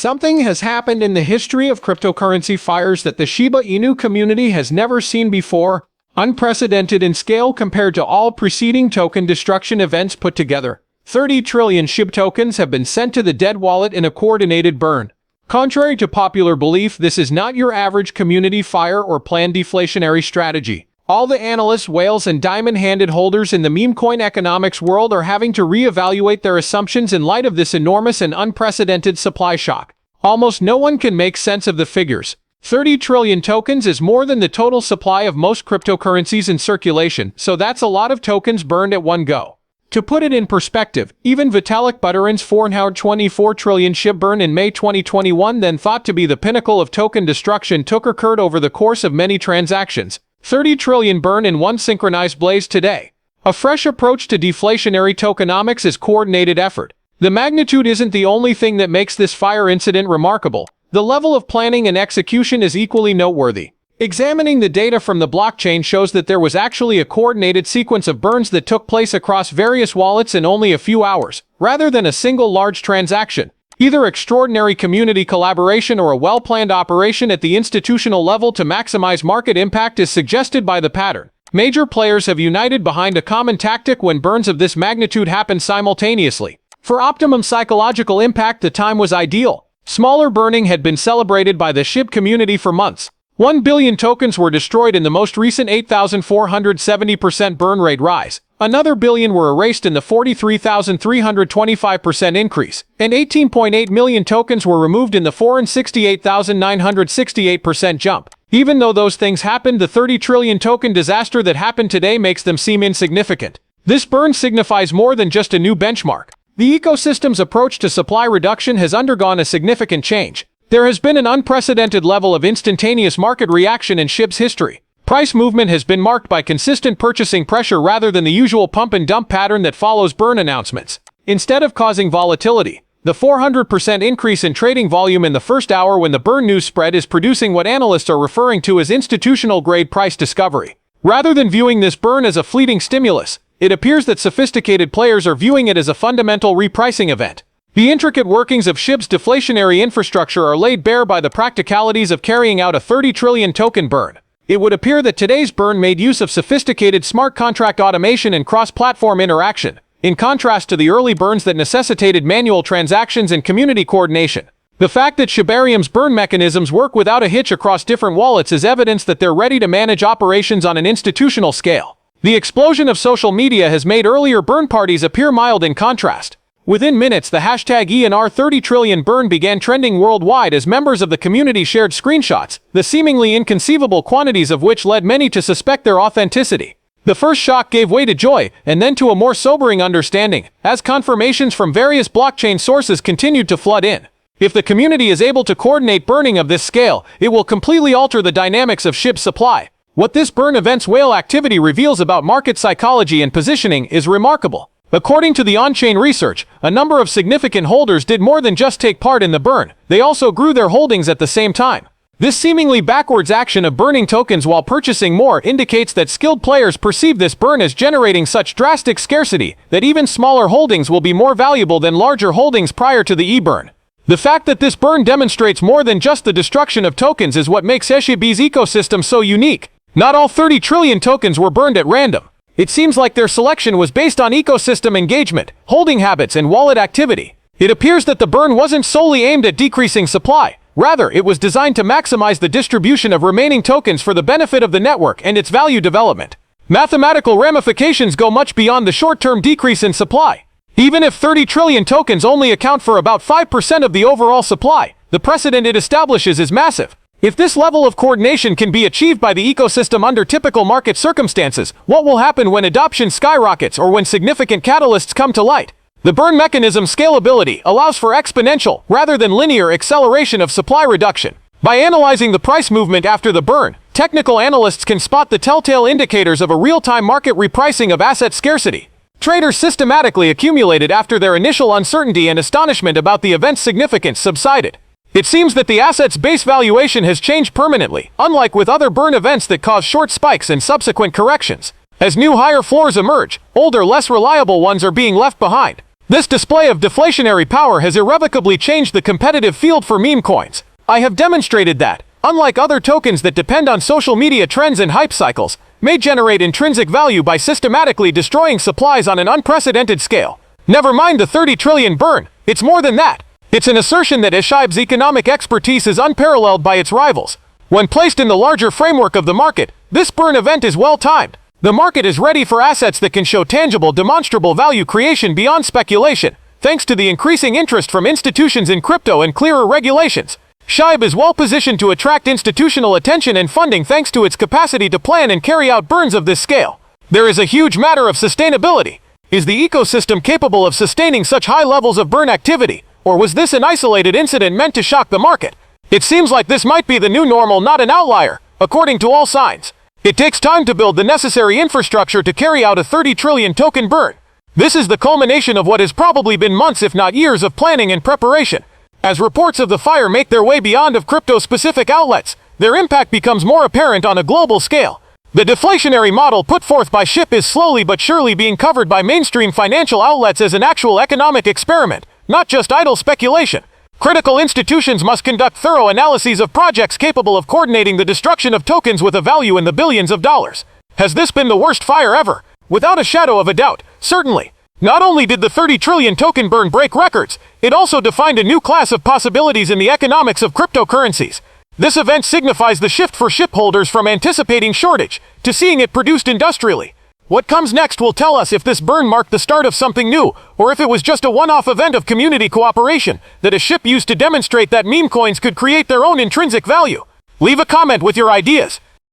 Something has happened in the history of cryptocurrency fires that the Shiba Inu community has never seen before, unprecedented in scale compared to all preceding token destruction events put together. 30 trillion SHIB tokens have been sent to the DeadWallet in a coordinated burn. Contrary to popular belief, this is not your average community fire or planned deflationary strategy. All the analysts, whales, and diamond-handed holders in the meme coin economics world are having to reevaluate their assumptions in light of this enormous and unprecedented supply shock. Almost no one can make sense of the figures. 30 trillion tokens is more than the total supply of most cryptocurrencies in circulation, so that's a lot of tokens burned at one go. To put it in perspective, even Vitalik Buterin's 424 trillion SHIB burn in May 2021, then thought to be the pinnacle of token destruction, occurred over the course of many transactions. 30 trillion burn in one synchronized blaze today. A fresh approach to deflationary tokenomics is coordinated effort. The magnitude isn't the only thing that makes this fire incident remarkable. The level of planning and execution is equally noteworthy. Examining the data from the blockchain shows that there was actually a coordinated sequence of burns that took place across various wallets in only a few hours, rather than a single large transaction. Either extraordinary community collaboration or a well-planned operation at the institutional level to maximize market impact is suggested by the pattern. Major players have united behind a common tactic when burns of this magnitude happen simultaneously. For optimum psychological impact, the time was ideal. Smaller burning had been celebrated by the SHIB community for months. 1 billion tokens were destroyed in the most recent 8,470% burn rate rise. Another billion were erased in the 43,325% increase, and 18.8 million tokens were removed in the 468,968% jump. Even though those things happened, the 30 trillion token disaster that happened today makes them seem insignificant. This burn signifies more than just a new benchmark. The ecosystem's approach to supply reduction has undergone a significant change. There has been an unprecedented level of instantaneous market reaction in SHIB's history. Price movement has been marked by consistent purchasing pressure rather than the usual pump and dump pattern that follows burn announcements. Instead of causing volatility, the 400% increase in trading volume in the first hour when the burn news spread is producing what analysts are referring to as institutional-grade price discovery. Rather than viewing this burn as a fleeting stimulus, it appears that sophisticated players are viewing it as a fundamental repricing event. The intricate workings of SHIB's deflationary infrastructure are laid bare by the practicalities of carrying out a 30 trillion token burn. It would appear that today's burn made use of sophisticated smart contract automation and cross-platform interaction, in contrast to the early burns that necessitated manual transactions and community coordination. The fact that Shibarium's burn mechanisms work without a hitch across different wallets is evidence that they're ready to manage operations on an institutional scale. The explosion of social media has made earlier burn parties appear mild in contrast. Within minutes, the hashtag ENR 30 trillion burn began trending worldwide as members of the community shared screenshots, the seemingly inconceivable quantities of which led many to suspect their authenticity. The first shock gave way to joy, and then to a more sobering understanding, as confirmations from various blockchain sources continued to flood in. If the community is able to coordinate burning of this scale, it will completely alter the dynamics of SHIB supply. What this burn event's whale activity reveals about market psychology and positioning is remarkable. According to the on-chain research, a number of significant holders did more than just take part in the burn, they also grew their holdings at the same time. This seemingly backwards action of burning tokens while purchasing more indicates that skilled players perceive this burn as generating such drastic scarcity that even smaller holdings will be more valuable than larger holdings prior to the e-burn. The fact that this burn demonstrates more than just the destruction of tokens is what makes SHIB's ecosystem so unique. Not all 30 trillion tokens were burned at random. It seems like their selection was based on ecosystem engagement, holding habits, and wallet activity. It appears that the burn wasn't solely aimed at decreasing supply. Rather, it was designed to maximize the distribution of remaining tokens for the benefit of the network and its value development. Mathematical ramifications go much beyond the short-term decrease in supply. Even if 30 trillion tokens only account for about 5% of the overall supply, the precedent it establishes is massive. If this level of coordination can be achieved by the ecosystem under typical market circumstances, what will happen when adoption skyrockets or when significant catalysts come to light? The burn mechanism's scalability allows for exponential, rather than linear, acceleration of supply reduction. By analyzing the price movement after the burn, technical analysts can spot the telltale indicators of a real-time market repricing of asset scarcity. Traders systematically accumulated after their initial uncertainty and astonishment about the event's significance subsided. It seems that the asset's base valuation has changed permanently, unlike with other burn events that cause short spikes and subsequent corrections. As new higher floors emerge, older, less reliable ones are being left behind. This display of deflationary power has irrevocably changed the competitive field for meme coins. I have demonstrated that, unlike other tokens that depend on social media trends and hype cycles, may generate intrinsic value by systematically destroying supplies on an unprecedented scale. Never mind the 30 trillion burn, it's more than that. It's an assertion that SHIB's economic expertise is unparalleled by its rivals. When placed in the larger framework of the market, this burn event is well-timed. The market is ready for assets that can show tangible, demonstrable value creation beyond speculation, thanks to the increasing interest from institutions in crypto and clearer regulations. SHIB is well positioned to attract institutional attention and funding thanks to its capacity to plan and carry out burns of this scale. There is a huge matter of sustainability. Is the ecosystem capable of sustaining such high levels of burn activity, or was this an isolated incident meant to shock the market? It seems like this might be the new normal, not an outlier, according to all signs. It takes time to build the necessary infrastructure to carry out a 30 trillion token burn. This is the culmination of what has probably been months if not years of planning and preparation. As reports of the fire make their way beyond of crypto-specific outlets, their impact becomes more apparent on a global scale. The deflationary model put forth by SHIB is slowly but surely being covered by mainstream financial outlets as an actual economic experiment, not just idle speculation. Critical institutions must conduct thorough analyses of projects capable of coordinating the destruction of tokens with a value in the billions of dollars. Has this been the worst fire ever? Without a shadow of a doubt, certainly. Not only did the 30 trillion token burn break records, it also defined a new class of possibilities in the economics of cryptocurrencies. This event signifies the shift for SHIB holders from anticipating shortage to seeing it produced industrially. What comes next will tell us if this burn marked the start of something new, or if it was just a one-off event of community cooperation that a SHIB used to demonstrate that meme coins could create their own intrinsic value. Leave a comment with your ideas.